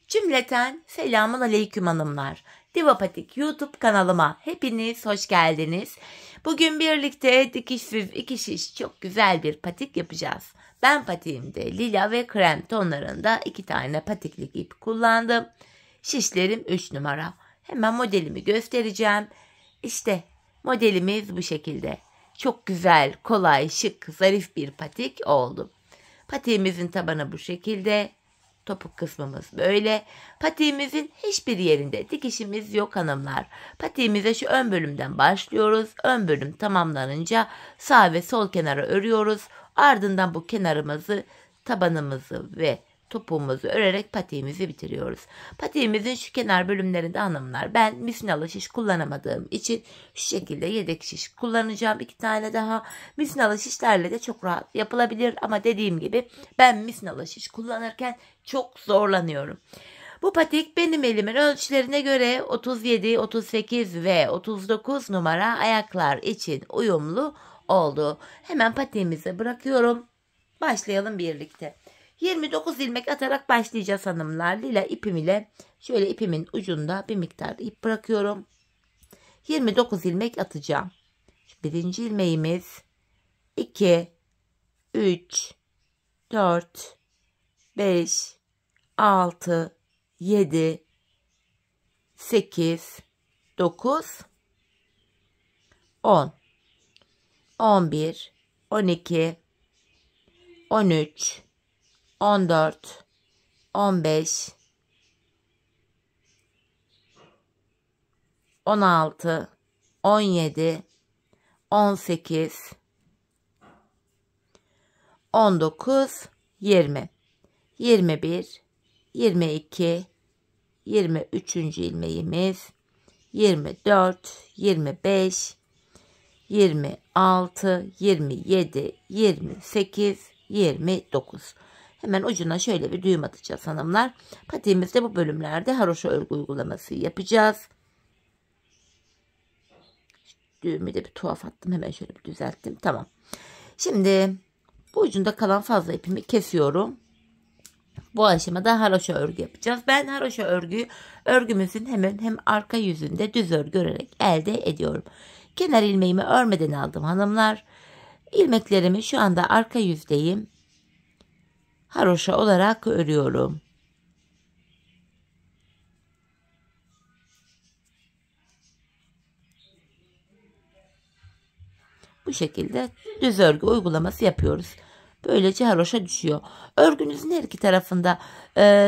Cümleten selamun aleyküm hanımlar. Diva Patik YouTube kanalıma hepiniz hoş geldiniz. Bugün birlikte dikişsiz iki şiş çok güzel bir patik yapacağız. Ben patiğimde lila ve krem tonlarında 2 tane patiklik ip kullandım. Şişlerim 3 numara. Hemen modelimi göstereceğim. İşte modelimiz bu şekilde. Çok güzel, kolay, şık, zarif bir patik oldu. Patiğimizin tabanı bu şekilde. Topuk kısmımız böyle. Patiğimizin hiçbir yerinde dikişimiz yok hanımlar. Patiğimize şu ön bölümden başlıyoruz. Ön bölüm tamamlanınca sağ ve sol kenara örüyoruz. Ardından bu kenarımızı, tabanımızı ve topuğumuzu örerek patiğimizi bitiriyoruz. Patiğimizin şu kenar bölümlerinde hanımlar ben misinalı şiş kullanamadığım için şu şekilde yedek şiş kullanacağım. 2 tane daha. Misinalı şişlerle de çok rahat yapılabilir ama dediğim gibi ben misinalı şiş kullanırken çok zorlanıyorum. Bu patik benim elimin ölçülerine göre 37, 38 ve 39 numara ayaklar için uyumlu oldu. Hemen patiğimize bırakıyorum. Başlayalım birlikte. 29 ilmek atarak başlayacağız hanımlar. Lila ipim ile şöyle ipimin ucunda bir miktar ip bırakıyorum. 29 ilmek atacağım. Birinci ilmeğimiz 2, 3, 4, 5, 6, 7, 8, 9, 10, 11, 12, 13, 14, 15, 16, 17, 18, 19, 20, 21, 22, 23. ilmeğimiz, 24, 25, 26, 27, 28, 29. Hemen ucuna şöyle bir düğüm atacağız hanımlar. Patiğimizde bu bölümlerde haroşa örgü uygulaması yapacağız. Düğümü de bir tuhaf attım. Hemen şöyle bir düzelttim. Tamam. Şimdi bu ucunda kalan fazla ipimi kesiyorum. Bu aşamada haroşa örgü yapacağız. Ben haroşa örgümüzün hem arka yüzünde düz örgü örerek elde ediyorum. Kenar ilmeğimi örmeden aldım hanımlar. İlmeklerimi şu anda arka yüzdeyim. Haroşa olarak örüyorum. Bu şekilde düz örgü uygulaması yapıyoruz. Böylece haroşa düşüyor. Örgünüzün her iki tarafında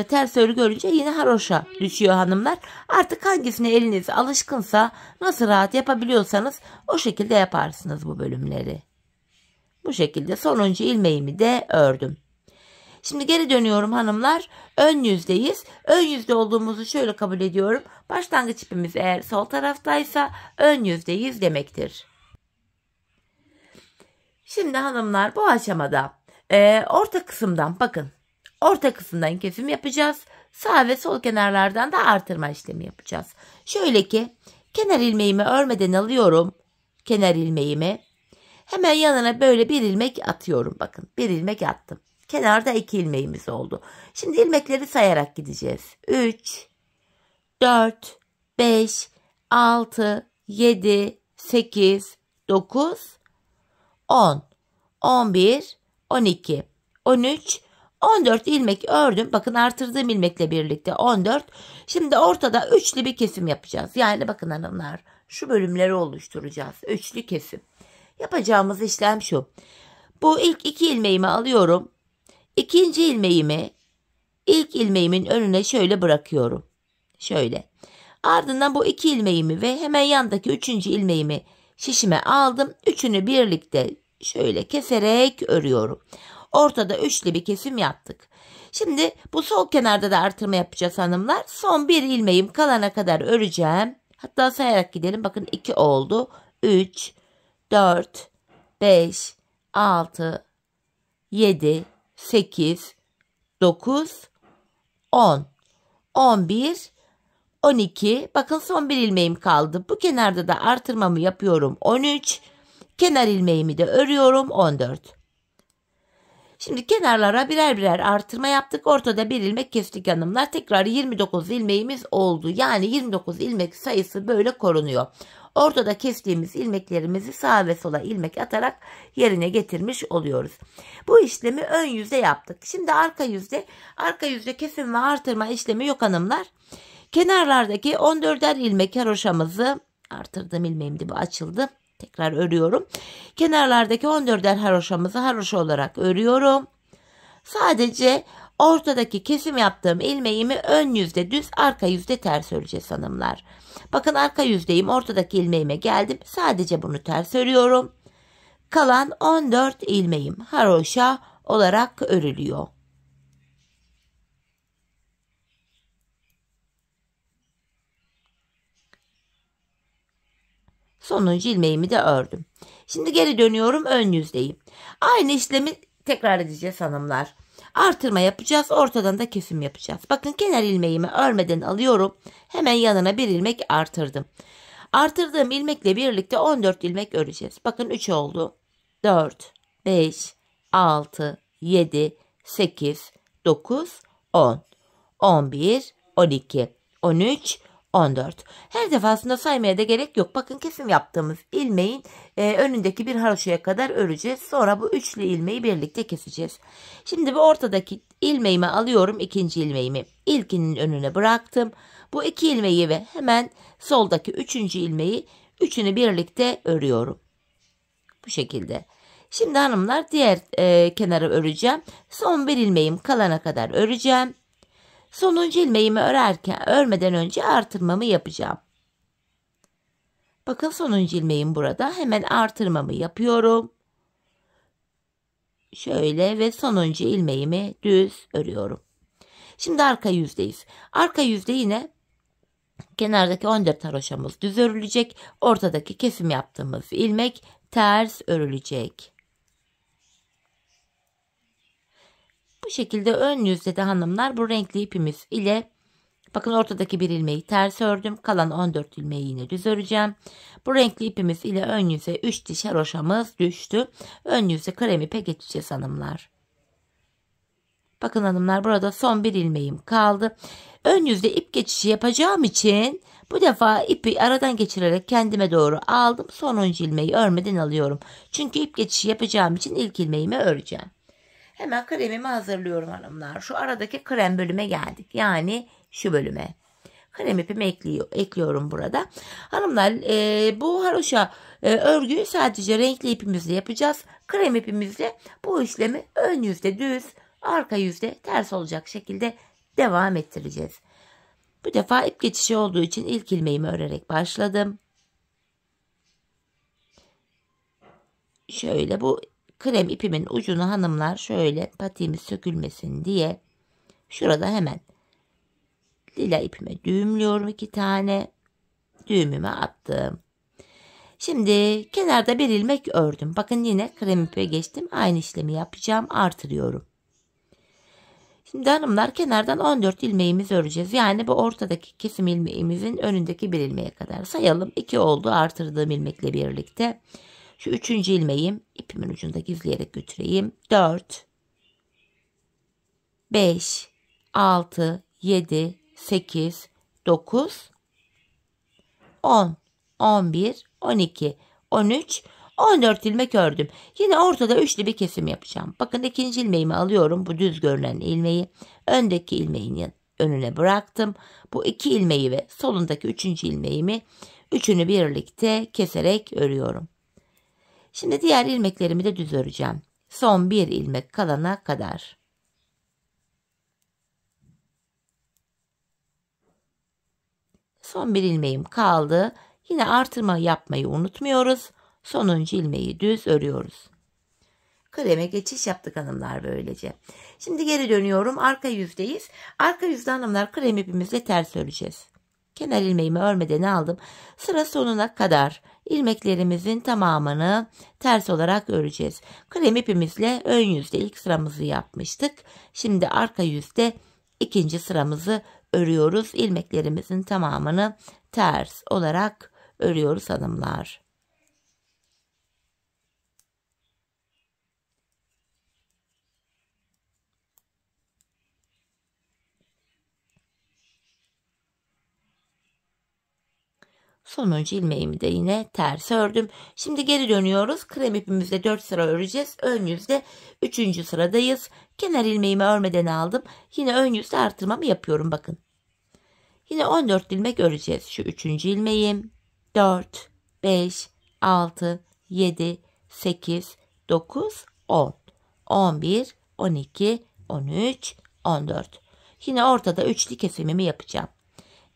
ters örgü örünce yine haroşa düşüyor hanımlar. Artık hangisine eliniz alışkınsa, nasıl rahat yapabiliyorsanız o şekilde yaparsınız bu bölümleri. Bu şekilde sonuncu ilmeğimi de ördüm. Şimdi geri dönüyorum hanımlar. Ön yüzdeyiz. Ön yüzde olduğumuzu şöyle kabul ediyorum. Başlangıç ipimiz eğer sol taraftaysa ön yüzdeyiz demektir. Şimdi hanımlar bu aşamada orta kısımdan bakın. Orta kısımdan kesim yapacağız. Sağ ve sol kenarlardan da artırma işlemi yapacağız. Şöyle ki kenar ilmeğimi örmeden alıyorum. Kenar ilmeğimi. Hemen yanına böyle bir ilmek atıyorum. Bakın bir ilmek attım. Kenarda 2 ilmeğimiz oldu. Şimdi ilmekleri sayarak gideceğiz. 3, 4, 5, 6, 7, 8, 9, 10, 11, 12, 13, 14 ilmek ördüm. Bakın artırdığım ilmekle birlikte 14. Şimdi ortada üçlü bir kesim yapacağız. Yani bakın hanımlar şu bölümleri oluşturacağız. Üçlü kesim. Yapacağımız işlem şu. Bu ilk 2 ilmeğimi alıyorum. İkinci ilmeğimi ilk ilmeğimin önüne şöyle bırakıyorum. Şöyle. Ardından bu 2 ilmeğimi ve hemen yandaki 3. ilmeğimi şişime aldım. Üçünü birlikte şöyle keserek örüyorum. Ortada üçlü bir kesim yaptık. Şimdi bu sol kenarda da artırma yapacağız hanımlar. Son bir ilmeğim kalana kadar öreceğim. Hatta sayarak gidelim. Bakın 2 oldu. 3, 4, 5, 6, 7, 8, 9, 10, 11, 12. Bakın son bir ilmeğim kaldı. Bu kenarda da artırmamı yapıyorum. 13. Kenar ilmeğimi de örüyorum. 14. Şimdi kenarlara birer birer artırma yaptık. Ortada bir ilmek kestik hanımlar. Tekrar 29 ilmeğimiz oldu. Yani 29 ilmek sayısı böyle korunuyor. Ortada kestiğimiz ilmeklerimizi sağa ve sola ilmek atarak yerine getirmiş oluyoruz. Bu işlemi ön yüzde yaptık. Şimdi arka yüzde kesim ve artırma işlemi yok hanımlar. Kenarlardaki 14'er ilmek haroşamızı, artırdığım ilmeğimdi bu, açıldı. Tekrar örüyorum. Kenarlardaki 14'er haroşamızı haroşa olarak örüyorum. Sadece ortadaki kesim yaptığım ilmeğimi ön yüzde düz, arka yüzde ters öreceğiz hanımlar. Bakın arka yüzdeyim, ortadaki ilmeğime geldim. Sadece bunu ters örüyorum. Kalan 14 ilmeğim haroşa olarak örülüyor. Sonuncu ilmeğimi de ördüm. Şimdi geri dönüyorum, ön yüzdeyim. Aynı işlemi tekrar edeceğiz hanımlar. Artırma yapacağız, ortadan da kesim yapacağız. Bakın kenar ilmeğimi örmeden alıyorum. Hemen yanına bir ilmek artırdım. Artırdığım ilmekle birlikte 14 ilmek öreceğiz. Bakın 3 oldu. 4, 5, 6, 7, 8, 9, 10, 11, 12, 13, 14. Her defasında saymaya da gerek yok. Bakın kesim yaptığımız ilmeğin önündeki bir haroşaya kadar öreceğiz. Sonra bu üçlü ilmeği birlikte keseceğiz. Şimdi bu ortadaki ilmeğimi alıyorum, ikinci ilmeğimi ilkinin önüne bıraktım. Bu iki ilmeği ve hemen soldaki üçüncü ilmeği, üçünü birlikte örüyorum. Bu şekilde. Şimdi hanımlar diğer kenarı öreceğim. Son bir ilmeğim kalana kadar öreceğim. Sonuncu ilmeğimi örmeden önce artırmamı yapacağım. Bakın sonuncu ilmeğim burada. Hemen artırmamı yapıyorum. Şöyle ve sonuncu ilmeğimi düz örüyorum. Şimdi arka yüzdeyiz. Arka yüzde yine kenardaki 14 haroşamız düz örülecek. Ortadaki kesim yaptığımız ilmek ters örülecek. Bu şekilde ön yüzde de hanımlar bu renkli ipimiz ile, bakın ortadaki bir ilmeği ters ördüm. Kalan 14 ilmeği yine düz öreceğim. Bu renkli ipimiz ile ön yüze 3 diş haroşamız düştü. Ön yüze krem ipe geçeceğiz hanımlar. Bakın hanımlar burada son bir ilmeğim kaldı. Ön yüzde ip geçişi yapacağım için bu defa ipi aradan geçirerek kendime doğru aldım. Sonuncu ilmeği örmeden alıyorum. Çünkü ip geçişi yapacağım için ilk ilmeğimi öreceğim. Hemen kremimi hazırlıyorum hanımlar. Şu aradaki krem bölüme geldik. Yani şu bölüme. Krem ipimi ekliyorum burada. Hanımlar bu haroşa örgüyü sadece renkli ipimizle yapacağız. Krem ipimizle bu işlemi ön yüzde düz, arka yüzde ters olacak şekilde devam ettireceğiz. Bu defa ip geçişi olduğu için ilk ilmeğimi örerek başladım. Şöyle bu krem ipimin ucunu hanımlar şöyle patiğimiz sökülmesin diye şurada hemen lila ipime düğümlüyorum, 2 tane düğümümü attım. Şimdi kenarda bir ilmek ördüm. Bakın yine krem ipe geçtim. Aynı işlemi yapacağım. Artırıyorum. Şimdi hanımlar kenardan 14 ilmeğimizi öreceğiz. Yani bu ortadaki kesim ilmeğimizin önündeki bir ilmeğe kadar sayalım. 2 oldu artırdığım ilmekle birlikte. Şu üçüncü ilmeğim ipimin ucunda gizleyerek götüreyim. 4, 5, 6, 7, 8, 9, 10, 11, 12, 13, 14 ilmek ördüm. Yine ortada üçlü bir kesim yapacağım. Bakın ikinci ilmeğimi alıyorum. Bu düz görünen ilmeği öndeki ilmeğin önüne bıraktım. Bu iki ilmeği ve solundaki üçüncü ilmeğimi, üçünü birlikte keserek örüyorum. Şimdi diğer ilmeklerimi de düz öreceğim. Son bir ilmek kalana kadar. Son bir ilmeğim kaldı. Yine artırma yapmayı unutmuyoruz. Sonuncu ilmeği düz örüyoruz. Kreme geçiş yaptık hanımlar böylece. Şimdi geri dönüyorum. Arka yüzdeyiz. Arka yüzde hanımlar krem ipimizle ters öreceğiz. Kenar ilmeğimi örmeden aldım. Sıra sonuna kadar ilmeklerimizin tamamını ters olarak öreceğiz. Krem ipimizle ön yüzde ilk sıramızı yapmıştık. Şimdi arka yüzde ikinci sıramızı örüyoruz. İlmeklerimizin tamamını ters olarak örüyoruz hanımlar. Sonuncu ilmeğimi de yine ters ördüm. Şimdi geri dönüyoruz. Krem ipimizde 4 sıra öreceğiz. Ön yüzde 3. sıradayız. Kenar ilmeğimi örmeden aldım. Yine ön yüzde artırmamı yapıyorum bakın. Yine 14 ilmek öreceğiz. Şu 3. ilmeğim. 4, 5, 6, 7, 8, 9, 10, 11, 12, 13, 14. Yine ortada üçlü kesimimi yapacağım.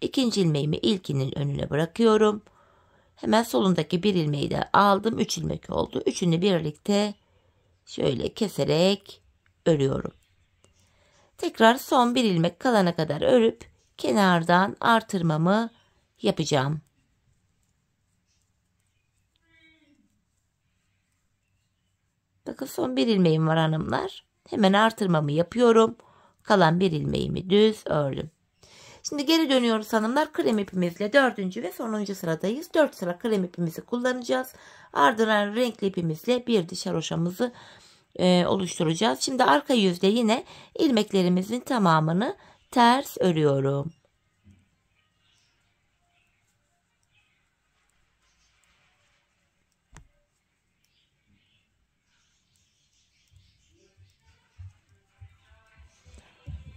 İkinci ilmeğimi ilkinin önüne bırakıyorum. Hemen solundaki bir ilmeği de aldım. 3 ilmek oldu. Üçünü birlikte şöyle keserek örüyorum. Tekrar son bir ilmek kalana kadar örüp kenardan artırmamı yapacağım. Bakın son bir ilmeğim var hanımlar. Hemen artırmamı yapıyorum. Kalan bir ilmeğimi düz ördüm. Şimdi geri dönüyoruz hanımlar. Krem ipimizle 4. ve sonuncu sıradayız. 4 sıra krem ipimizi kullanacağız. Ardından renkli ipimizle bir diş haroşamızı oluşturacağız. Şimdi arka yüzde yine ilmeklerimizin tamamını ters örüyorum.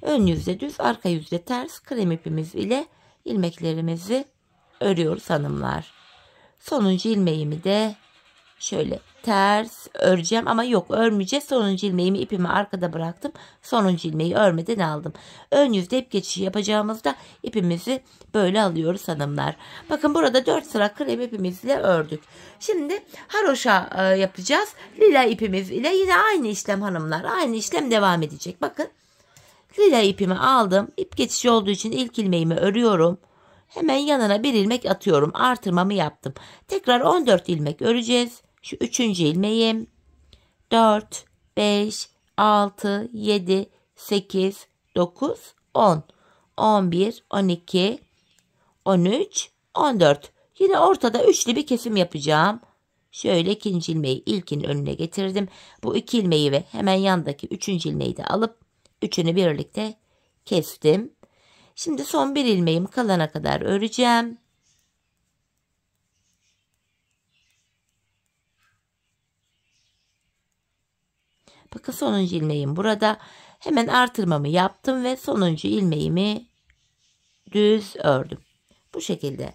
Ön yüzde düz, arka yüzde ters krem ipimiz ile ilmeklerimizi örüyoruz hanımlar. Sonuncu ilmeğimi de şöyle ters öreceğim ama yok örmeyeceğiz. Sonuncu ilmeğimi ipimi arkada bıraktım. Sonuncu ilmeği örmeden aldım. Ön yüzde ip geçişi yapacağımızda ipimizi böyle alıyoruz hanımlar. Bakın burada 4 sıra krem ipimizle ördük. Şimdi haroşa yapacağız. Lila ipimiz ile yine aynı işlem hanımlar. Aynı işlem devam edecek. Bakın. Lila ipimi aldım. İp geçişi olduğu için ilk ilmeğimi örüyorum. Hemen yanına bir ilmek atıyorum. Artırmamı yaptım. Tekrar 14 ilmek öreceğiz. Şu 3. ilmeğim. 4, 5, 6, 7, 8, 9, 10, 11, 12, 13, 14. Yine ortada üçlü bir kesim yapacağım. Şöyle ikinci ilmeği ilkin önüne getirdim. Bu iki ilmeği ve hemen yandaki 3. ilmeği de alıp üçünü birlikte kestim. Şimdi son bir ilmeğim kalana kadar öreceğim. Bakın sonuncu ilmeğim burada. Hemen artırmamı yaptım ve sonuncu ilmeğimi düz ördüm. Bu şekilde.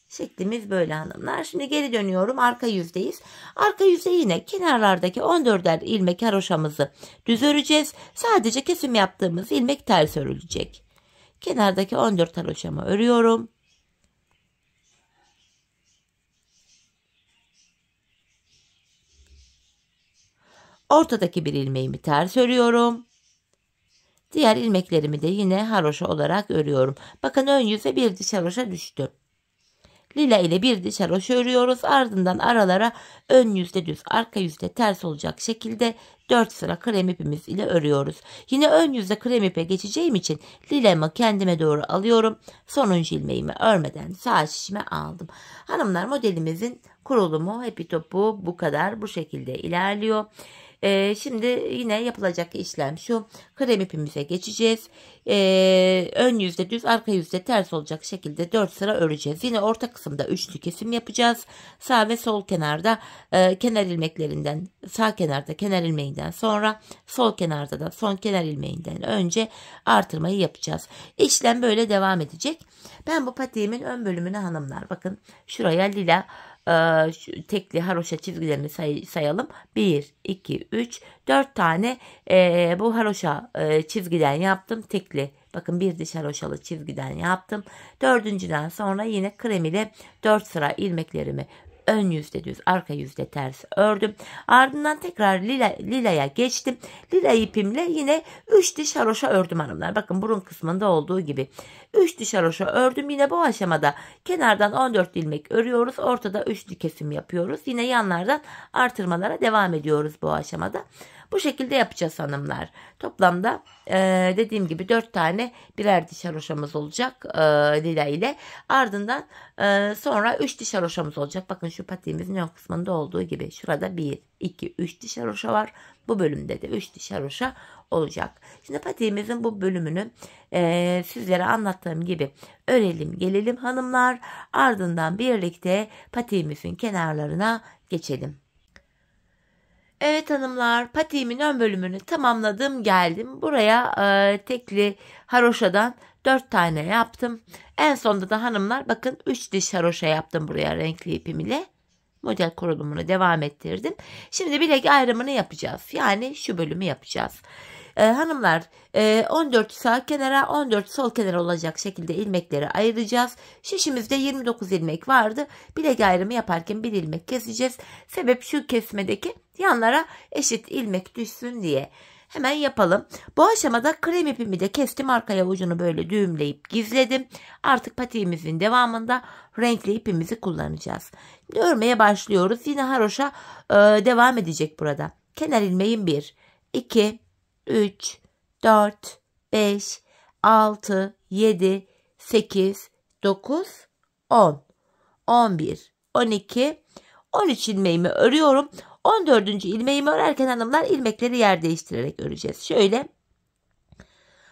Şeklimiz böyle hanımlar. Şimdi geri dönüyorum. Arka yüzdeyiz. Arka yüzde yine kenarlardaki 14'er ilmek haroşamızı düz öreceğiz. Sadece kesim yaptığımız ilmek ters örülecek. Kenardaki 14 haroşamı örüyorum. Ortadaki bir ilmeğimi ters örüyorum. Diğer ilmeklerimi de yine haroşa olarak örüyorum. Bakın ön yüze bir diş haroşa düştü. Lila ile bir diş haroşa örüyoruz. Ardından aralara ön yüzde düz, arka yüzde ters olacak şekilde 4 sıra krem ipimiz ile örüyoruz. Yine ön yüzde krem ipe geçeceğim için lilamı kendime doğru alıyorum. Sonuncu ilmeğimi örmeden sağ şişime aldım. Hanımlar modelimizin kurulumu, hepi topu bu kadar, bu şekilde ilerliyor. Şimdi yine yapılacak işlem şu. Krem ipimize geçeceğiz. Ön yüzde düz, arka yüzde ters olacak şekilde 4 sıra öreceğiz. Yine orta kısımda üçlü kesim yapacağız. Sağ ve sol kenarda kenar ilmeklerinden, sağ kenarda kenar ilmeğinden sonra sol kenarda da son kenar ilmeğinden önce artırmayı yapacağız. İşlem böyle devam edecek. Ben bu patiğimin ön bölümünü hanımlar bakın şuraya lila tekli haroşa çizgilerini sayalım. 1, 2, 3, 4 tane bu haroşa çizgiden yaptım. Tekli. Bakın bir diş haroşalı çizgiden yaptım. Dördüncüden sonra yine krem ile 4 sıra ilmeklerimi ön yüzde düz, arka yüzde ters ördüm. Ardından tekrar lilaya geçtim. Lila ipimle yine 3 diş haroşa ördüm hanımlar. Bakın burun kısmında olduğu gibi. 3 diş haroşa ördüm. Yine bu aşamada kenardan 14 ilmek örüyoruz. Ortada üçlü kesim yapıyoruz. Yine yanlardan artırmalara devam ediyoruz bu aşamada. Bu şekilde yapacağız hanımlar. Toplamda dediğim gibi 4 tane birer diş haroşamız olacak lila ile. Ardından sonra 3 diş haroşamız olacak. Bakın şu patiğimizin ön kısmında olduğu gibi. Şurada 1, 2, 3 diş haroşa var. Bu bölümde de 3 diş haroşa olacak. Şimdi patiğimizin bu bölümünü sizlere anlattığım gibi örelim gelelim hanımlar. Ardından birlikte patiğimizin kenarlarına geçelim. Evet hanımlar, patiğimin ön bölümünü tamamladım, geldim. Buraya tekli haroşadan 4 tane yaptım. En sonda da hanımlar bakın 3 diş haroşa yaptım buraya renkli ipim ile. Model kurulumunu devam ettirdim. Şimdi bilek ayrımını yapacağız. Yani şu bölümü yapacağız. Hanımlar 14 sağ kenara 14 sol kenara olacak şekilde ilmekleri ayıracağız. Şişimizde 29 ilmek vardı. Bilek ayrımı yaparken bir ilmek keseceğiz. Sebep şu kesmedeki yanlara eşit ilmek düşsün diye. Hemen yapalım. Bu aşamada krem ipimi de kestim. Arkaya ucunu böyle düğümleyip gizledim. Artık patiğimizin devamında renkli ipimizi kullanacağız. Şimdi örmeye başlıyoruz. Yine haroşa devam edecek burada. Kenar ilmeğim 1, 2, 3, 4, 5, 6, 7, 8, 9, 10, 11, 12, 13 ilmeğimi örüyorum. 14. ilmeğimi örerken hanımlar ilmekleri yer değiştirerek öreceğiz. Şöyle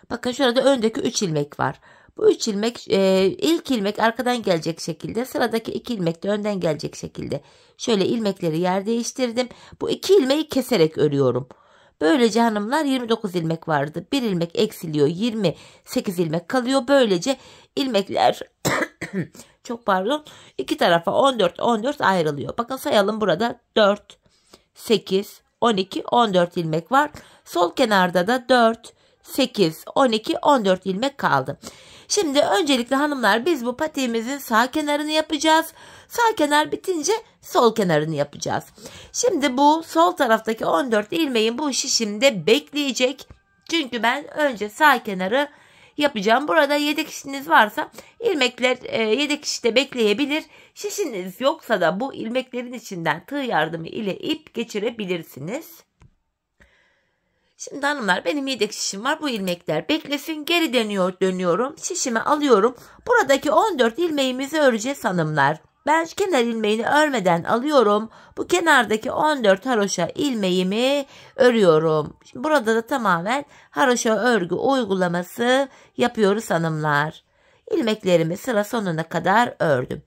bakın şurada öndeki 3 ilmek var. Bu 3 ilmek ilk ilmek arkadan gelecek şekilde, sıradaki 2 ilmek de önden gelecek şekilde. Şöyle ilmekleri yer değiştirdim. Bu 2 ilmeği keserek örüyorum. Böylece hanımlar 29 ilmek vardı. Bir ilmek eksiliyor. 28 ilmek kalıyor. Böylece ilmekler çok pardon iki tarafa 14 ayrılıyor. Bakın sayalım, burada 4, 8, 12, 14 ilmek var. Sol kenarda da 4, 8, 12, 14 ilmek kaldı. Şimdi öncelikle hanımlar biz bu patiğimizin sağ kenarını yapacağız. Sağ kenar bitince sol kenarını yapacağız. Şimdi bu sol taraftaki 14 ilmeğin bu şişimde bekleyecek. Çünkü ben önce sağ kenarı yapacağım. Burada yedek işiniz varsa ilmekler yedek işte bekleyebilir. Şişiniz yoksa da bu ilmeklerin içinden tığ yardımı ile ip geçirebilirsiniz. Şimdi hanımlar benim yedek şişim var. Bu ilmekler beklesin. Geri dönüyorum. Şişimi alıyorum. Buradaki 14 ilmeğimizi öreceğiz hanımlar. Ben kenar ilmeğini örmeden alıyorum. Bu kenardaki 14 haroşa ilmeğimi örüyorum. Şimdi burada da tamamen haroşa örgü uygulaması yapıyoruz hanımlar. İlmeklerimi sıra sonuna kadar ördüm.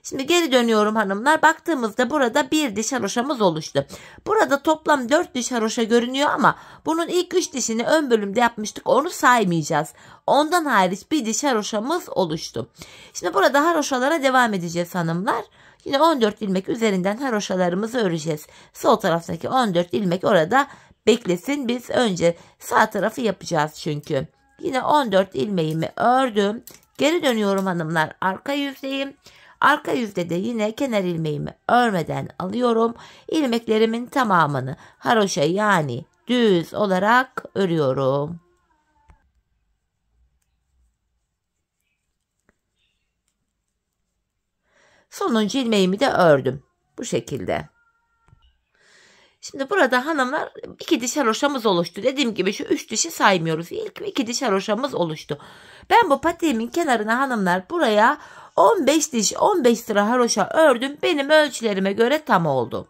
Şimdi geri dönüyorum hanımlar. Baktığımızda burada bir diş haroşamız oluştu. Burada toplam 4 diş haroşa görünüyor ama bunun ilk 3 dişini ön bölümde yapmıştık. Onu saymayacağız. Ondan hariç bir diş haroşamız oluştu. Şimdi burada haroşalara devam edeceğiz hanımlar. Yine 14 ilmek üzerinden haroşalarımızı öreceğiz. Sol taraftaki 14 ilmek orada beklesin. Biz önce sağ tarafı yapacağız çünkü. Yine 14 ilmeğimi ördüm. Geri dönüyorum hanımlar. Arka yüzdeyim. Arka yüzde de yine kenar ilmeğimi örmeden alıyorum. İlmeklerimin tamamını haroşa yani düz olarak örüyorum. Sonuncu ilmeğimi de ördüm. Bu şekilde. Şimdi burada hanımlar 2 diş haroşamız oluştu. Dediğim gibi şu 3 dişi saymıyoruz. İlk 2 diş haroşamız oluştu. Ben bu patiğimin kenarına hanımlar buraya 15 diş 15 sıra haroşa ördüm. Benim ölçülerime göre tam oldu.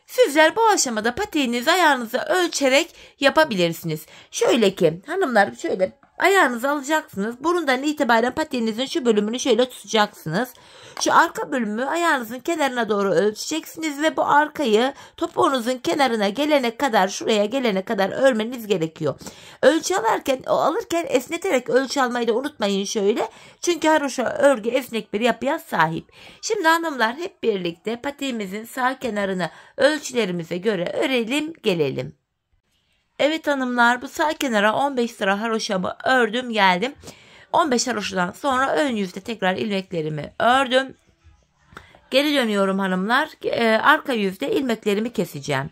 Sizler bu aşamada patiğinizi ayağınıza ölçerek yapabilirsiniz. Şöyle ki hanımlar şöyle ayağınızı alacaksınız. Burundan itibaren patiğinizin şu bölümünü şöyle tutacaksınız. Şu arka bölümü ayağınızın kenarına doğru ölçeceksiniz ve bu arkayı topuğunuzun kenarına gelene kadar, şuraya gelene kadar örmeniz gerekiyor. Ölçü alırken esneterek ölçü almayı da unutmayın şöyle. Çünkü haroşa örgü esnek bir yapıya sahip. Şimdi hanımlar hep birlikte patiğimizin sağ kenarını ölçülerimize göre örelim gelelim. Evet hanımlar, bu sağ kenara 15 sıra haroşamı ördüm geldim. 15 haroşadan sonra ön yüzde tekrar ilmeklerimi ördüm. Geri dönüyorum hanımlar. Arka yüzde ilmeklerimi keseceğim.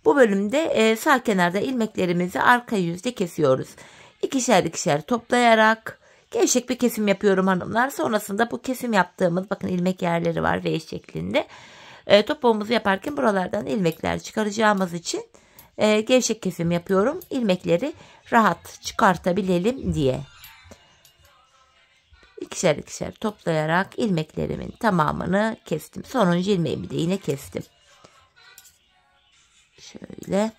Bu bölümde sağ kenarda ilmeklerimizi arka yüzde kesiyoruz. İkişer ikişer toplayarak gevşek bir kesim yapıyorum hanımlar. Sonrasında bu kesim yaptığımız bakın ilmek yerleri var V şeklinde. Topuğumuzu yaparken buralardan ilmekler çıkaracağımız için gevşek kesim yapıyorum. İlmekleri rahat çıkartabilelim diye. İkişer ikişer toplayarak ilmeklerimin tamamını kestim. Sonuncu ilmeğimi de yine kestim. Şöyle.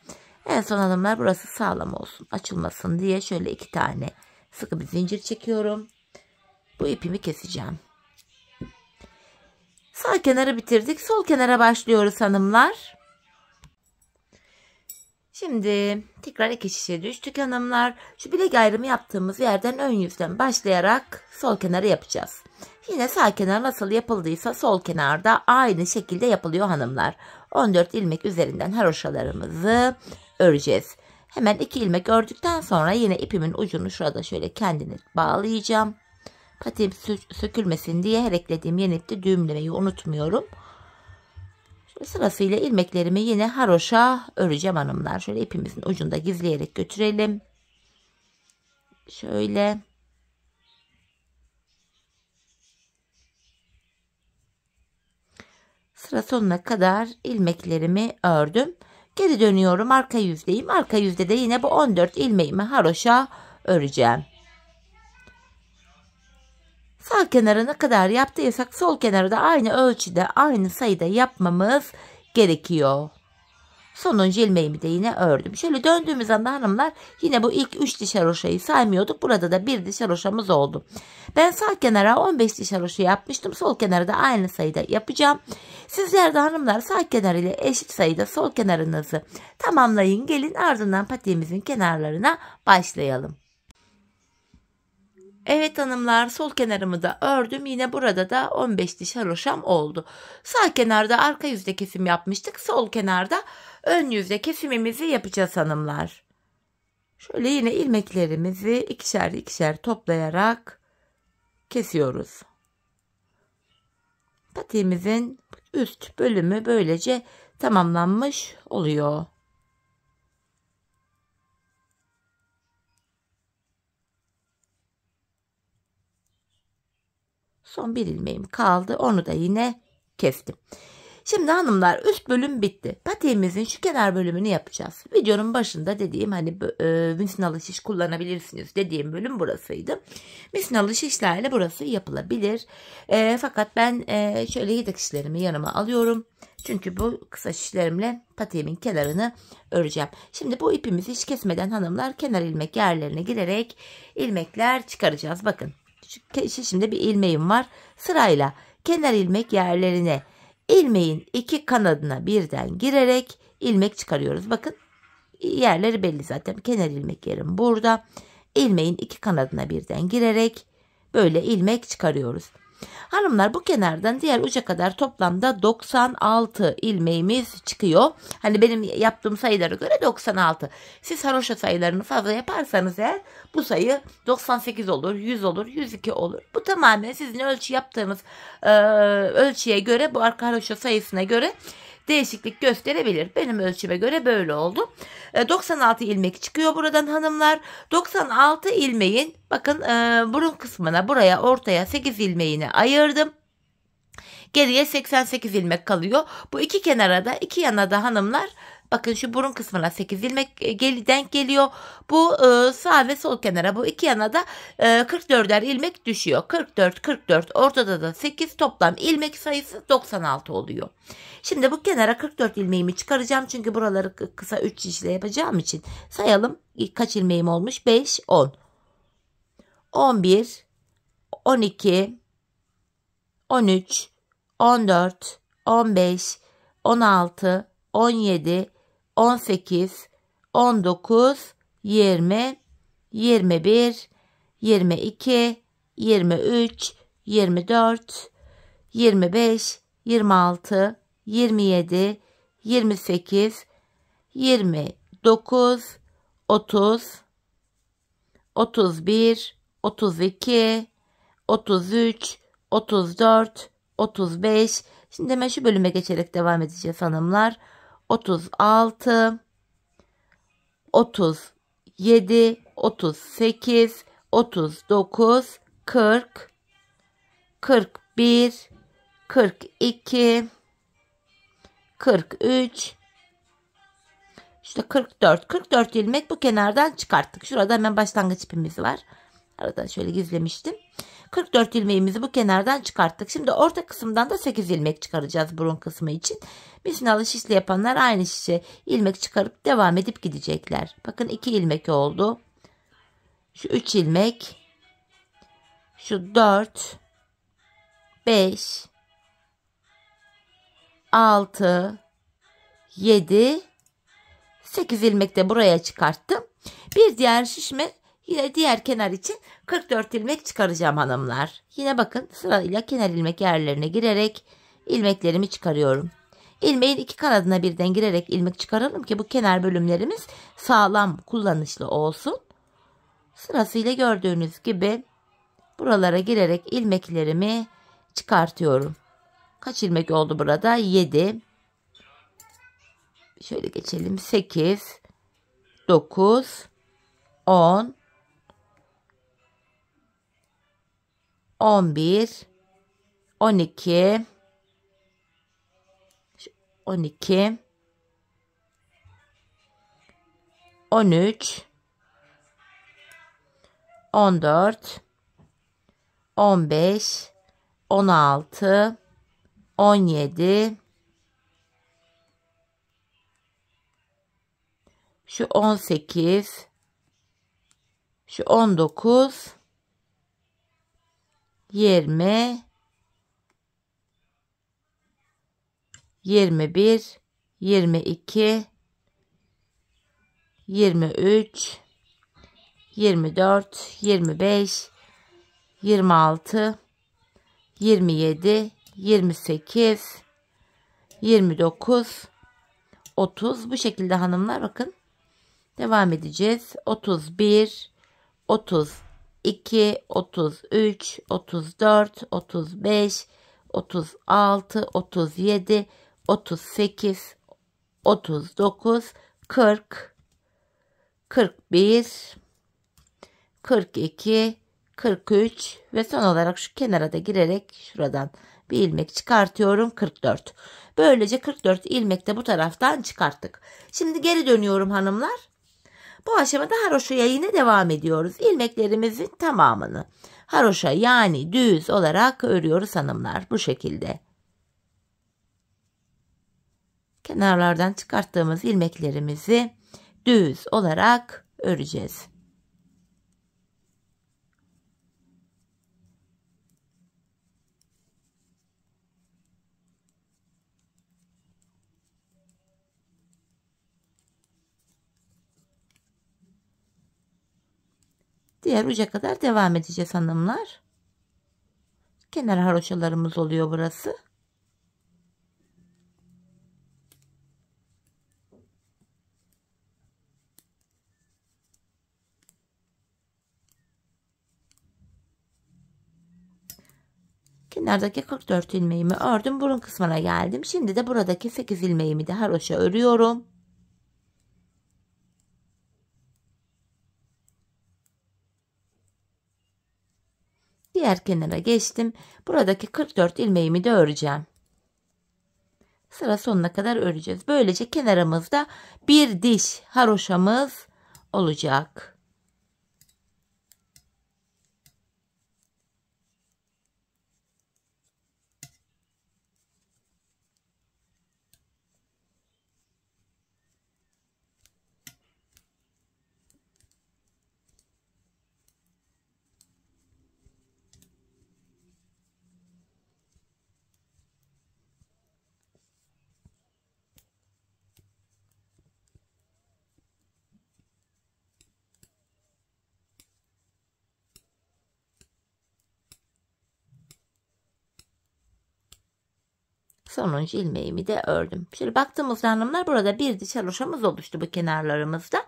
En son hanımlar burası sağlam olsun, açılmasın diye şöyle 2 tane sıkı bir zincir çekiyorum. Bu ipimi keseceğim. Sağ kenarı bitirdik. Sol kenara başlıyoruz hanımlar. Şimdi tekrar 2 şişe düştük hanımlar. Şu bilek ayrımı yaptığımız yerden ön yüzden başlayarak sol kenarı yapacağız. Yine sağ kenar nasıl yapıldıysa sol kenarda aynı şekilde yapılıyor hanımlar. 14 ilmek üzerinden haroşalarımızı öreceğiz. Hemen 2 ilmek ördükten sonra yine ipimin ucunu şurada şöyle kendine bağlayacağım. Patiğim sökülmesin diye her eklediğim yeni ipte düğümlemeyi unutmuyorum. Şöyle sırasıyla ilmeklerimi yine haroşa öreceğim hanımlar. Şöyle ipimizin ucunda gizleyerek götürelim. Şöyle. Sıra sonuna kadar ilmeklerimi ördüm. Geri dönüyorum, arka yüzdeyim. Arka yüzde de yine bu 14 ilmeğimi haroşa öreceğim. Sağ kenarı ne kadar yaptıysak sol kenarı da aynı ölçüde, aynı sayıda yapmamız gerekiyor. Sonuncu ilmeğimi de yine ördüm. Şöyle döndüğümüz anda hanımlar yine bu ilk 3 diş haroşayı saymıyorduk. Burada da 1 diş haroşamız oldu. Ben sağ kenara 15 diş haroşa yapmıştım. Sol kenarı da aynı sayıda yapacağım. Sizler de hanımlar sağ kenar ile eşit sayıda sol kenarınızı tamamlayın. Gelin ardından patiğimizin kenarlarına başlayalım. Evet hanımlar, sol kenarımı da ördüm. Yine burada da 15 diş haroşam oldu. Sağ kenarda arka yüzde kesim yapmıştık. Sol kenarda ön yüzde kesimimizi yapacağız hanımlar. Şöyle yine ilmeklerimizi ikişer ikişer toplayarak kesiyoruz. Patiğimizin üst bölümü böylece tamamlanmış oluyor. Son bir ilmeğim kaldı. Onu da yine kestim. Şimdi hanımlar üst bölüm bitti. Patiğimizin şu kenar bölümünü yapacağız. Videonun başında dediğim hani misinalı şiş kullanabilirsiniz dediğim bölüm burasıydı. Misinalı şişlerle burası yapılabilir. Fakat ben şöyle yedek şişlerimi yanıma alıyorum. Çünkü bu kısa şişlerimle patiğimin kenarını öreceğim. Şimdi bu ipimizi hiç kesmeden hanımlar kenar ilmek yerlerine girerek ilmekler çıkaracağız. Bakın. Şimdi bir ilmeğim var. Sırayla kenar ilmek yerlerine ilmeğin 2 kanadına birden girerek ilmek çıkarıyoruz. Bakın yerleri belli zaten. Kenar ilmek yerim burada. İlmeğin 2 kanadına birden girerek böyle ilmek çıkarıyoruz. Hanımlar bu kenardan diğer uca kadar toplamda 96 ilmeğimiz çıkıyor. Hani benim yaptığım sayılara göre 96. Siz haroşa sayılarını fazla yaparsanız eğer bu sayı 98 olur, 100 olur, 102 olur. Bu tamamen sizin ölçü yaptığınız ölçüye göre, bu arka haroşa sayısına göre değişiklik gösterebilir. Benim ölçüme göre böyle oldu. 96 ilmek çıkıyor buradan hanımlar. 96 ilmeğin bakın burun kısmına, buraya ortaya 8 ilmeğini ayırdım. Geriye 88 ilmek kalıyor. Bu iki kenara da, iki yana da hanımlar bakın şu burun kısmına 8 ilmek denk geliyor. Bu sağ ve sol kenara, bu iki yana da 44'er ilmek düşüyor. 44, 44, ortada da 8, toplam ilmek sayısı 96 oluyor. Şimdi bu kenara 44 ilmeğimi çıkaracağım. Çünkü buraları kısa 3 şişle yapacağım için. Sayalım. Kaç ilmeğim olmuş? 5, 10. 11, 12, 13, 14, 15, 16, 17, 18, 19, 20, 21, 22, 23, 24, 25, 26, 27, 28, 29, 30, 31, 32, 33, 34, 35. Şimdi hemen şu bölüme geçerek devam edeceğiz hanımlar. 36, 37, 38, 39, 40, 41, 42, 43, İşte 44 ilmek bu kenardan çıkarttık. Şurada hemen başlangıç ipimiz var. Arada şöyle gizlemiştim. 44 ilmeğimizi bu kenardan çıkarttık. Şimdi orta kısımdan da 8 ilmek çıkaracağız burun kısmı için. Misinalı şişle yapanlar aynı şişe ilmek çıkarıp devam edip gidecekler. Bakın 2 ilmek oldu. Şu 3 ilmek. Şu 4, 5, 6, 7, 8 ilmek de buraya çıkarttım. Bir diğer şişme yine diğer kenar için 44 ilmek çıkaracağım hanımlar. Yine bakın sırayla kenar ilmek yerlerine girerek ilmeklerimi çıkarıyorum. İlmeğin iki kanadına birden girerek ilmek çıkaralım ki bu kenar bölümlerimiz sağlam, kullanışlı olsun. Sırasıyla gördüğünüz gibi buralara girerek ilmeklerimi çıkartıyorum. Kaç ilmek oldu burada? 7. Şöyle geçelim. 8, 9, 10, 11, 12, 12, 13, 14, 15, 16, 17, şu 18, şu 19, 20, 21, 22, 23, 24, 25, 26, 27, 28, 29, 30. Bu şekilde hanımlar bakın. Devam edeceğiz. 31, 32, 33, 34, 35, 36, 37, 38, 39, 40, 41, 42, 43 ve son olarak şu kenara da girerek şuradan bir ilmek çıkartıyorum. 44. Böylece 44 ilmek de bu taraftan çıkarttık. Şimdi geri dönüyorum hanımlar. Bu aşamada haroşaya yine devam ediyoruz. İlmeklerimizin tamamını haroşa yani düz olarak örüyoruz hanımlar. Bu şekilde. Kenarlardan çıkarttığımız ilmeklerimizi düz olarak öreceğiz. Diğer uca kadar devam edeceğiz hanımlar. Kenar haroşalarımız oluyor burası. Kenardaki 44 ilmeğimi ördüm. Burun kısmına geldim. Şimdi de buradaki 8 ilmeğimi de haroşa örüyorum. Diğer kenara geçtim. Buradaki 44 ilmeğimi de öreceğim. Sıra sonuna kadar öreceğiz. Böylece kenarımızda bir diş haroşamız olacak. Sonuncu ilmeğimi de ördüm. Şöyle baktığımızda hanımlar burada bir diş haroşamız oluştu bu kenarlarımızda.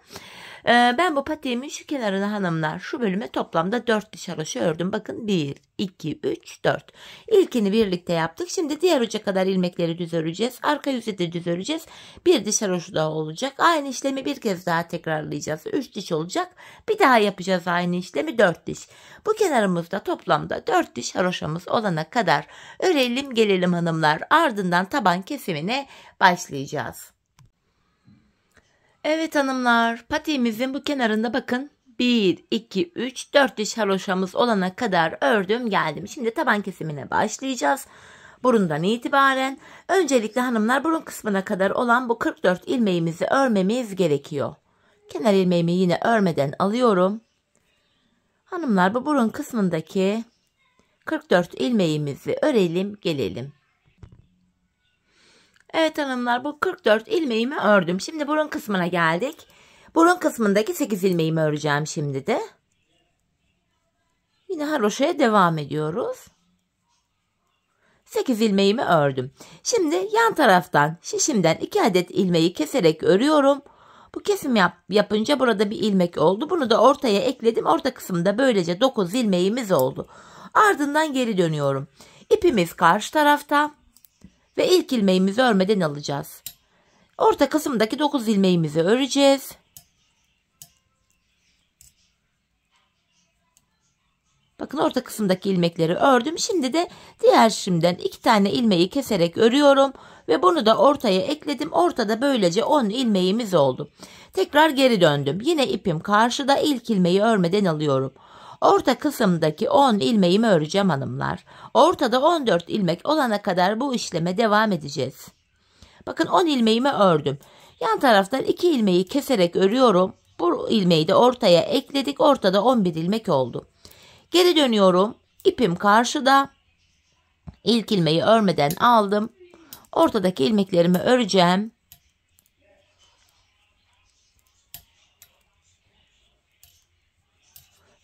Ben bu patiğimin şu kenarına hanımlar şu bölüme toplamda 4 diş haroşa ördüm. Bakın 1, 2, 3, 4. İlkini birlikte yaptık. Şimdi diğer uca kadar ilmekleri düz öreceğiz. Arka yüzü de düz öreceğiz. Bir diş haroşa daha olacak. Aynı işlemi bir kez daha tekrarlayacağız. 3 diş olacak. Bir daha yapacağız aynı işlemi 4 diş. Bu kenarımızda toplamda 4 diş haroşamız olana kadar örelim gelelim hanımlar. Ardından taban kesimine başlayacağız. Evet hanımlar, patiğimizin bu kenarında bakın 1, 2, 3, 4 diş haroşamız olana kadar ördüm geldim. Şimdi taban kesimine başlayacağız. Burundan itibaren öncelikle hanımlar burun kısmına kadar olan bu 44 ilmeğimizi örmemiz gerekiyor. Kenar ilmeğimi yine örmeden alıyorum. Hanımlar bu burun kısmındaki 44 ilmeğimizi örelim gelelim. Evet hanımlar, bu 44 ilmeğimi ördüm. Şimdi burun kısmına geldik. Burun kısmındaki 8 ilmeğimi öreceğim şimdi de. Yine haroşaya devam ediyoruz. 8 ilmeğimi ördüm. Şimdi yan taraftan şişimden 2 adet ilmeği keserek örüyorum. Bu kesim yapınca burada bir ilmek oldu. Bunu da ortaya ekledim. Orta kısımda böylece 9 ilmeğimiz oldu. Ardından geri dönüyorum. İpimiz karşı tarafta. Ve ilk ilmeğimizi örmeden alacağız. Orta kısımdaki 9 ilmeğimizi öreceğiz. Bakın orta kısımdaki ilmekleri ördüm. Şimdi de diğer şişimden 2 tane ilmeği keserek örüyorum. Ve bunu da ortaya ekledim. Ortada böylece 10 ilmeğimiz oldu. Tekrar geri döndüm. Yine ipim karşıda, ilk ilmeği örmeden alıyorum. Orta kısımdaki 10 ilmeğimi öreceğim hanımlar. Ortada 14 ilmek olana kadar bu işleme devam edeceğiz. Bakın 10 ilmeğimi ördüm. Yan taraftan 2 ilmeği keserek örüyorum. Bu ilmeği de ortaya ekledik. Ortada 11 ilmek oldu. Geri dönüyorum. İpim karşıda. İlk ilmeği örmeden aldım. Ortadaki ilmeklerimi öreceğim.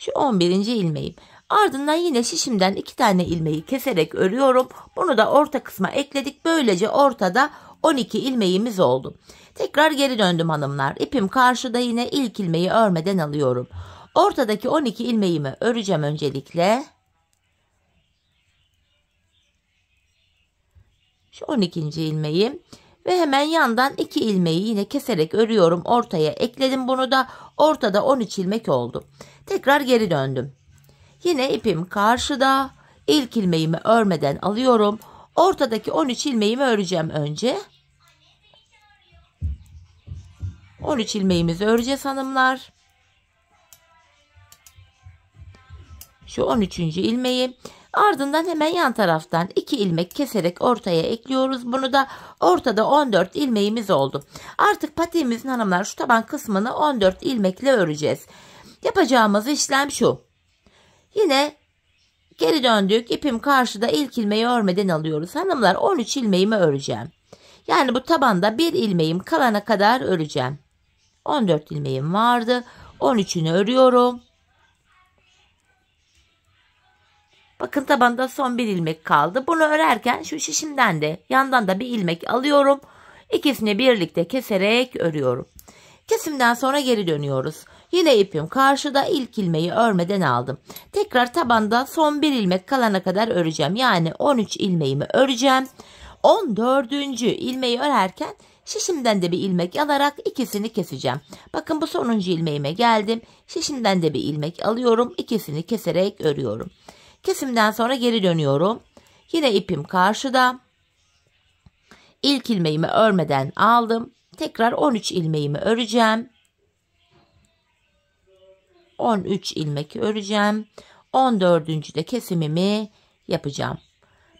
Şu 11. ilmeğim. Ardından yine şişimden 2 tane ilmeği keserek örüyorum. Bunu da orta kısma ekledik. Böylece ortada 12 ilmeğimiz oldu. Tekrar geri döndüm hanımlar. İpim karşıda, yine ilk ilmeği örmeden alıyorum. Ortadaki 12 ilmeğimi öreceğim öncelikle. Şu 12. ilmeğim. Ve hemen yandan 2 ilmeği yine keserek örüyorum. Ortaya ekledim bunu da. Ortada 13 ilmek oldu. Tekrar geri döndüm. Yine ipim karşıda. İlk ilmeğimi örmeden alıyorum. Ortadaki 13 ilmeğimi öreceğim önce. 13 ilmeğimizi öreceğiz hanımlar. Şu 13. ilmeği. Ardından hemen yan taraftan 2 ilmek keserek ortaya ekliyoruz. Bunu da ortada 14 ilmeğimiz oldu. Artık patiğimizin hanımlar şu taban kısmını 14 ilmekle öreceğiz. Yapacağımız işlem şu. Yine geri döndük. İpim karşıda, ilk ilmeği örmeden alıyoruz. Hanımlar 13 ilmeğimi öreceğim. Yani bu tabanda bir ilmeğim kalana kadar öreceğim. 14 ilmeğim vardı. 13'ünü örüyorum. Bakın tabanda son bir ilmek kaldı. Bunu örerken şu şişimden de yandan da bir ilmek alıyorum. İkisini birlikte keserek örüyorum. Kesimden sonra geri dönüyoruz. Yine ipim karşıda, ilk ilmeği örmeden aldım. Tekrar tabanda son bir ilmek kalana kadar öreceğim. Yani 13 ilmeğimi öreceğim. 14. ilmeği örerken şişimden de bir ilmek alarak ikisini keseceğim. Bakın bu sonuncu ilmeğime geldim. Şişimden de bir ilmek alıyorum. İkisini keserek örüyorum. Kesimden sonra geri dönüyorum. Yine ipim karşıda. İlk ilmeğimi örmeden aldım. Tekrar 13 ilmeğimi öreceğim. 13 ilmek öreceğim. 14. de kesimimi yapacağım.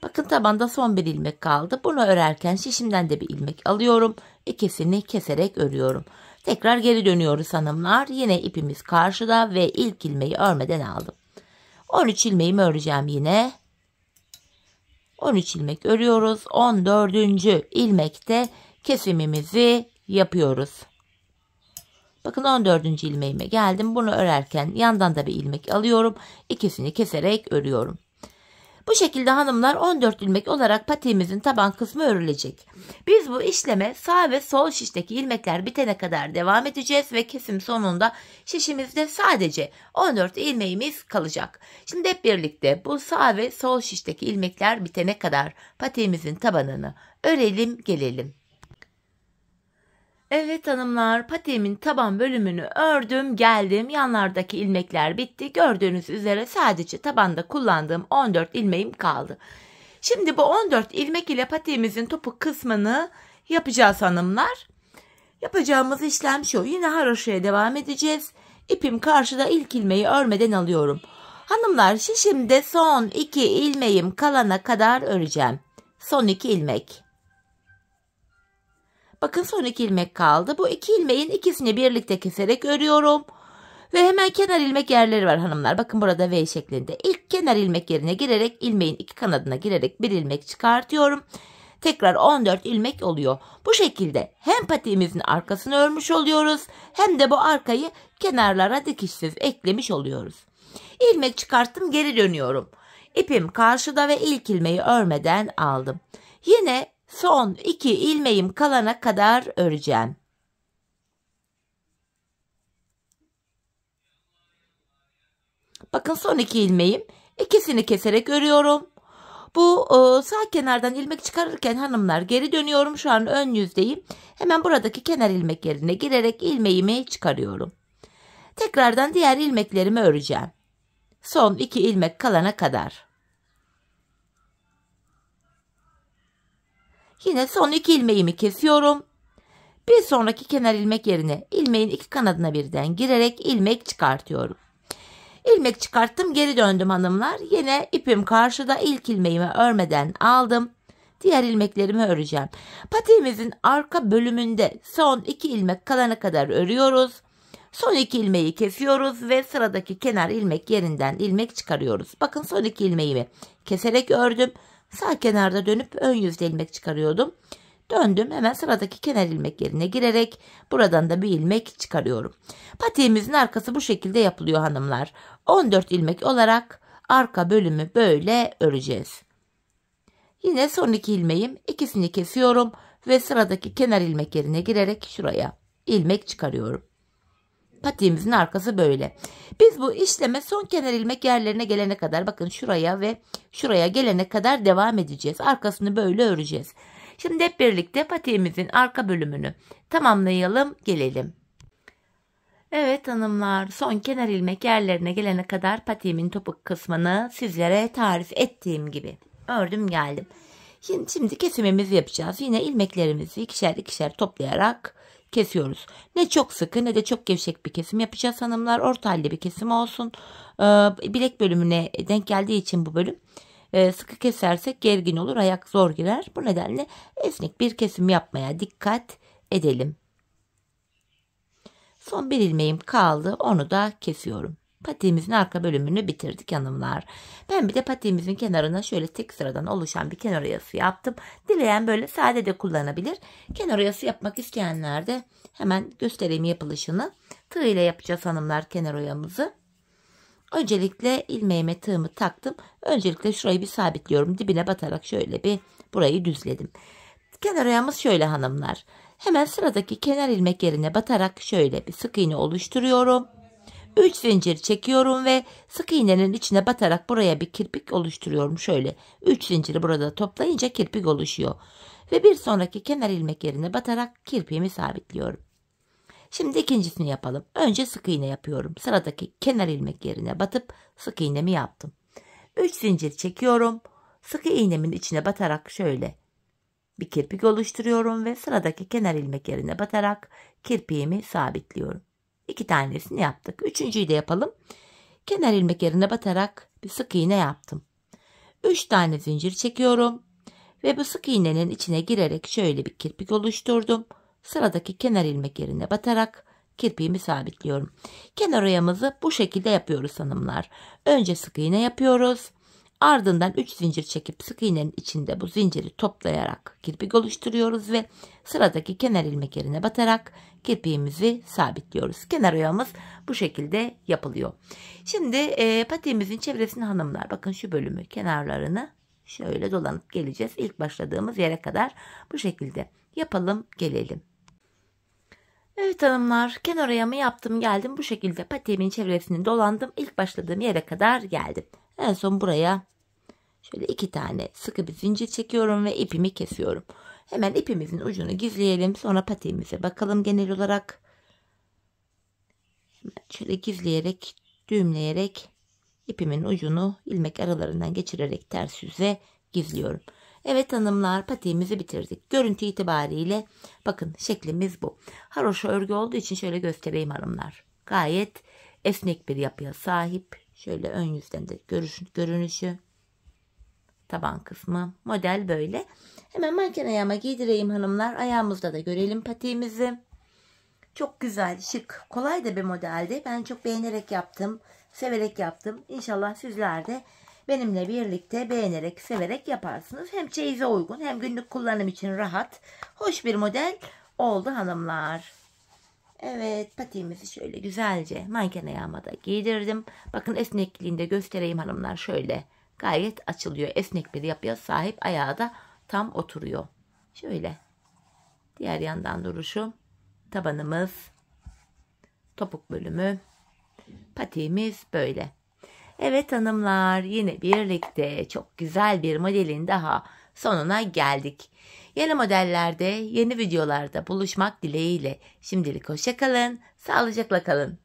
Bakın tabanda son bir ilmek kaldı. Bunu örerken şişimden de bir ilmek alıyorum. İkisini keserek örüyorum. Tekrar geri dönüyoruz hanımlar. Yine ipimiz karşıda ve ilk ilmeği örmeden aldım. 13 ilmeğimi öreceğim yine. 13 ilmek örüyoruz. 14. ilmekte kesimimizi yapıyoruz. Bakın 14. ilmeğime geldim. Bunu örerken yandan da bir ilmek alıyorum. İkisini keserek örüyorum. Bu şekilde hanımlar 14 ilmek olarak patiğimizin taban kısmı örülecek. Biz bu işleme sağ ve sol şişteki ilmekler bitene kadar devam edeceğiz ve kesim sonunda şişimizde sadece 14 ilmeğimiz kalacak. Şimdi hep birlikte bu sağ ve sol şişteki ilmekler bitene kadar patiğimizin tabanını örelim gelelim. Evet hanımlar, patiğimin taban bölümünü ördüm geldim. Yanlardaki ilmekler bitti. Gördüğünüz üzere sadece tabanda kullandığım 14 ilmeğim kaldı. Şimdi bu 14 ilmek ile patiğimizin topuk kısmını yapacağız hanımlar. Yapacağımız işlem şu. Yine haroşaya devam edeceğiz. İpim karşıda, ilk ilmeği örmeden alıyorum. Hanımlar, şişimde son 2 ilmeğim kalana kadar öreceğim. Son 2 ilmek. Bakın son 2 ilmek kaldı. Bu 2 ilmeğin ikisini birlikte keserek örüyorum. Ve hemen kenar ilmek yerleri var hanımlar. Bakın burada V şeklinde. İlk kenar ilmek yerine girerek ilmeğin 2 kanadına girerek 1 ilmek çıkartıyorum. Tekrar 14 ilmek oluyor. Bu şekilde hem patiğimizin arkasını örmüş oluyoruz hem de bu arkayı kenarlara dikişsiz eklemiş oluyoruz. İlmek çıkarttım, geri dönüyorum. İpim karşıda ve ilk ilmeği örmeden aldım. Yine son 2 ilmeğim kalana kadar öreceğim. Bakın son 2 ilmeğim, ikisini keserek örüyorum. Bu sağ kenardan ilmek çıkarırken hanımlar geri dönüyorum. Şu an ön yüzdeyim. Hemen buradaki kenar ilmek yerine girerek ilmeğimi çıkarıyorum. Tekrardan diğer ilmeklerimi öreceğim. Son 2 ilmek kalana kadar. Yine son 2 ilmeğimi kesiyorum. Bir sonraki kenar ilmek yerine ilmeğin 2 kanadına birden girerek ilmek çıkartıyorum. İlmek çıkarttım, geri döndüm hanımlar. Yine ipim karşıda, ilk ilmeğimi örmeden aldım. Diğer ilmeklerimi öreceğim. Patiğimizin arka bölümünde son 2 ilmek kalana kadar örüyoruz. Son 2 ilmeği kesiyoruz ve sıradaki kenar ilmek yerinden ilmek çıkarıyoruz. Bakın son 2 ilmeğimi keserek ördüm. Sağ kenarda dönüp ön yüzde ilmek çıkarıyordum. Döndüm, hemen sıradaki kenar ilmek yerine girerek buradan da bir ilmek çıkarıyorum. Patiğimizin arkası bu şekilde yapılıyor hanımlar. 14 ilmek olarak arka bölümü böyle öreceğiz. Yine son 2 ilmeğim, ikisini kesiyorum ve sıradaki kenar ilmek yerine girerek şuraya ilmek çıkarıyorum. Patiğimizin arkası böyle. Biz bu işleme son kenar ilmek yerlerine gelene kadar, bakın şuraya ve şuraya gelene kadar devam edeceğiz. Arkasını böyle öreceğiz. Şimdi hep birlikte patiğimizin arka bölümünü tamamlayalım, gelelim. Evet hanımlar, son kenar ilmek yerlerine gelene kadar patiğimin topuk kısmını sizlere tarif ettiğim gibi ördüm geldim. Şimdi kesimimizi yapacağız. Yine ilmeklerimizi ikişer ikişer toplayarak kesiyoruz. Ne çok sıkı ne de çok gevşek bir kesim yapacağız hanımlar. Orta halli bir kesim olsun. Bilek bölümüne denk geldiği için bu bölüm. Sıkı kesersek gergin olur, ayak zor girer. Bu nedenle esnek bir kesim yapmaya dikkat edelim. Son bir ilmeğim kaldı, onu da kesiyorum. Patiğimizin arka bölümünü bitirdik hanımlar. Ben bir de patiğimizin kenarına şöyle tek sıradan oluşan bir kenar oyası yaptım. Dileyen böyle sade de kullanabilir. Kenar oyası yapmak isteyenler de hemen göstereyim yapılışını. Tığ ile yapacağız hanımlar kenar oyamızı. Öncelikle ilmeğime tığımı taktım. Öncelikle şurayı bir sabitliyorum. Dibine batarak şöyle bir burayı düzledim. Kenar oyamız şöyle hanımlar. Hemen sıradaki kenar ilmek yerine batarak şöyle bir sık iğne oluşturuyorum. 3 zincir çekiyorum ve sık iğnenin içine batarak buraya bir kirpik oluşturuyorum. Şöyle 3 zinciri burada toplayınca kirpik oluşuyor. Ve bir sonraki kenar ilmek yerine batarak kirpiğimi sabitliyorum. Şimdi ikincisini yapalım. Önce sık iğne yapıyorum. Sıradaki kenar ilmek yerine batıp sık iğnemi yaptım. 3 zincir çekiyorum. Sık iğnemin içine batarak şöyle bir kirpik oluşturuyorum ve sıradaki kenar ilmek yerine batarak kirpiğimi sabitliyorum. 2 tanesini yaptık. Üçüncüyü de yapalım. Kenar ilmek yerine batarak bir sık iğne yaptım. 3 tane zincir çekiyorum ve bu sık iğnenin içine girerek şöyle bir kirpik oluşturdum. Sıradaki kenar ilmek yerine batarak kirpiğimi sabitliyorum. Kenar oyamızı bu şekilde yapıyoruz hanımlar. Önce sık iğne yapıyoruz. Ardından 3 zincir çekip sık iğnenin içinde bu zinciri toplayarak kirpik oluşturuyoruz ve sıradaki kenar ilmek yerine batarak kirpiğimizi sabitliyoruz. Kenar oyamız bu şekilde yapılıyor. Şimdi patiğimizin çevresini hanımlar, bakın şu bölümü, kenarlarını şöyle dolanıp geleceğiz. İlk başladığımız yere kadar bu şekilde yapalım, gelelim. Evet hanımlar, kenar oyamı yaptım geldim. Bu şekilde patiğimin çevresini dolandım. İlk başladığım yere kadar geldim. En son buraya şöyle 2 tane sıkı bir zincir çekiyorum ve ipimi kesiyorum. Hemen ipimizin ucunu gizleyelim. Sonra patiğimize bakalım genel olarak. Hemen şöyle gizleyerek, düğümleyerek ipimin ucunu ilmek aralarından geçirerek ters yüze gizliyorum. Evet hanımlar, patiğimizi bitirdik. Görüntü itibariyle bakın şeklimiz bu. Haroşa örgü olduğu için şöyle göstereyim hanımlar. Gayet esnek bir yapıya sahip. Şöyle ön yüzden de görünüşü. Taban kısmı. Model böyle. Hemen manken ayağıma giydireyim hanımlar. Ayağımızda da görelim patiğimizi. Çok güzel, şık, kolay da bir modeldi. Ben çok beğenerek yaptım. Severek yaptım. İnşallah sizler de benimle birlikte beğenerek, severek yaparsınız. Hem çeyize uygun hem günlük kullanım için rahat. Hoş bir model oldu hanımlar. Evet, patiğimizi şöyle güzelce manken ayağıma da giydirdim. Bakın esnekliğini de göstereyim hanımlar. Şöyle gayet açılıyor. Esnek bir yapıya sahip, ayağı da tam oturuyor. Şöyle diğer yandan duruşu. Tabanımız, topuk bölümü, patiğimiz böyle. Evet hanımlar, yine birlikte çok güzel bir modelin daha sonuna geldik. Yeni modellerde, yeni videolarda buluşmak dileğiyle. Şimdilik hoşça kalın, sağlıcakla kalın.